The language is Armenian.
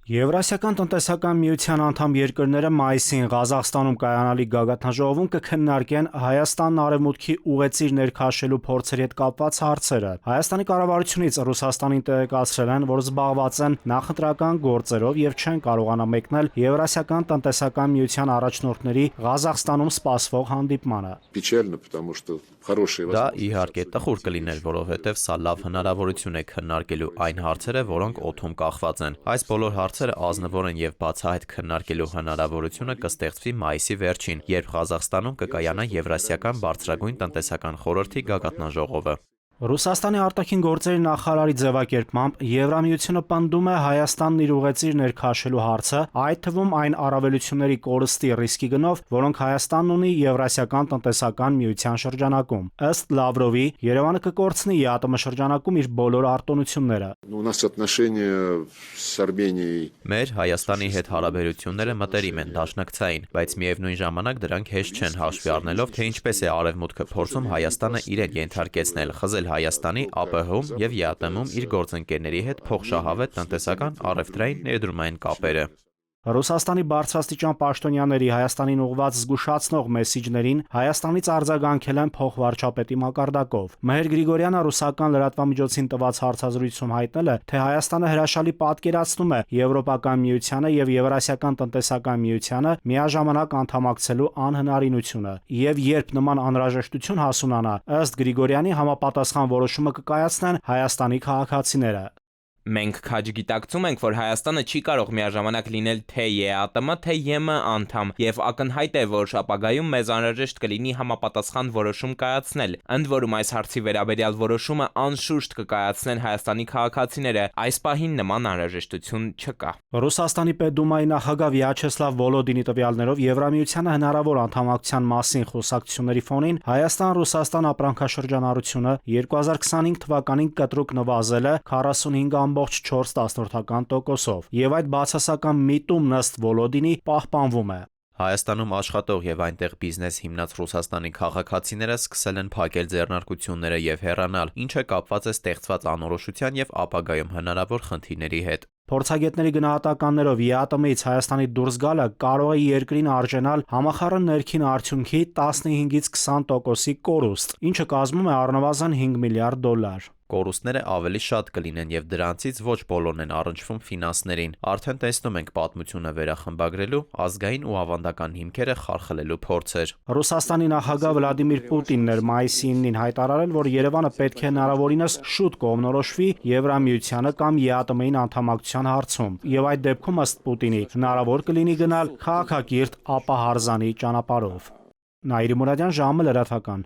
Եվրասիական տնտեսական միության անդամ երկրները մայիսին Ղազախստանում կայանալիք գագաթնաժողովում կքննարկեն Հայաստանն արևմուտքի ուղեծիր ներքաշելու փորձերի հետ կապված հարցերը։ Հայաստանի կառավարությունից Ռուսաստանին տեղեկացրել են, որ զբաղված են նախընտրական գործերով եւ չեն կարողանա մեկնել Եվրասիական տնտեսական միության առաջնորդների Ղազախստանում սպասվող հանդիպմանը։ Печально, потому что хорошие Դա իհարկե տխուր կլիներ, որովհետև սա լավ հնարավորություն է քննարկելու այն հարցերը, որոնք օդում կախված են։ Այս բոլոր հարցերը ազնվոր են եւ բացահայտ քննարկելու հնարավորությունը կստեղծվի մայիսի վերջին, երբ Ղազախստանում կկայանա Եվրասիական բարձրագույն տնտեսական խորհրդի գագաթնաժողովը։ Ռուսաստանի արտաքին գործերի նախարարի ձևակերպմամբ Եվրամիությունը պնդում է Հայաստանն իր ուղեծիր ներքաշելու հարցը, այդ թվում այն առավելությունների կորստի ռիսկի գնով, որոնք Հայաստանն ունի Եվրասիական տնտեսական միության շրջանակում։ Ըստ Լավրովի, Երևանը կկորցնի ԵԱՏՄ շրջանակում իր բոլոր արտոնությունները։ У нас отношения с Арменией. Մեր Հայաստանի հետ հարաբերությունները մտերիմ են, դաշնակցային, բայց միևնույն ժամանակ դրանք հեշտ չեն հաշվի առնելով, թե ինչպես է Արևմուտքը փորձում Հայաստանը իրեն ենթարկեցնել, խզել Հայաստանի ԱՊՀ-ում եւ ԵԱՏՄ-ում իր գործընկերների հետ փոխշահավետ տնտեսական առևտրային ներդրումային կապերը։ Ռուսաստանի բարձրաստիճան պաշտոնյաների Հայաստանին ուղղված զգուշացնող մեսիջներին Հայաստանից արձագանքել են փոխվարչապետի մակարդակով։ Մհեր Գրիգորյանը ռուսական լրատվամիջոցին տված հարցազրույցում հայտնել է, թե Հայաստանը հրաշալի պատկերացնում է Եվրոպական միությանը եւ Եվրասիական տնտեսական միությանը միաժամանակ անդամակցելու անհնարինությունը։ Եվ երբ նման անհրաժեշտություն հասունանա, ըստ Գրիգորյանի համապատասխան որոշումը կկայացնեն Հայաստանի քաղաքացիները։ Մենք քաջ գիտակցում ենք, որ Հայաստանը չի կարող միաժամանակ լինել թե ԵԱՏՄ, թե ԵՄ անդամ, եւ ակնհայտ է, որ ապագայում մեզ անհրաժեշտ կլինի համապատասխան որոշում կայացնել։ Ընդ որում այս հարցի վերաբերյալ որոշումը անշուշտ կկայացնեն Հայաստանի քաղաքացիները, այս պահին նման անհրաժեշտություն չկա։ Ռուսաստանի Պետդումայի նախագահ Վյաչեսլավ Վոլոդինի տվյալներով Եվրամիությանը հնարավոր անդամակցության մասին խոսակցությունների ֆոնին Հայաստան-Ռուսաստան ապրանքաշրջանառությունը 2025 թվականին կտրուկ նվազել է 45.4%-ով, եւ այդ բացասական միտումն ըստ Վոլոդինի պահպանվում է։ Հայաստանում աշխատող եւ այնտեղ բիզնես հիմնած Ռուսաստանի քաղաքացիները սկսել են փակել ձեռնարկությունները եւ հեռանալ, ինչը կապված է ստեղծված անորոշության եւ ապագայում հնարավոր խնդիրների հետ։ Փորձագետների գնահատականներով ԵԱՏՄ-ից Հայաստանի դուրս գալը կարող է երկրին արժանալ համախառն ներքին արդյունքի 15-ից 20%-ի կորուստ, ինչը կազմում է առնվազն $5 միլիարդ։ Կորուստները ավելի շատ կլինեն եւ դրանցից ոչ բոլորն են առնչվում ֆինանսներին։ Արդեն տեսնում ենք պատմությունը վերախմբագրելու, ազգային ու ավանդական հիմքերը խարխլելու փորձեր։ Ռուսաստանի նախագահ Վլադիմիր Պուտինն էր մայիսի 9-ին հայտարարել, որ Երևանը պետք է հնարավորինս շուտ կողմնորոշվի Եվրամիությանը կամ ԵԱՏՄ-ին անդամակցության հարցում, եւ այդ դեպքում ըստ Պուտինի հնարավոր կլինի գնալ քաղաքակիրթ ապահարզանի ճանապարհով։ Նաիրի Մուրադյան, ժամը լրատվական։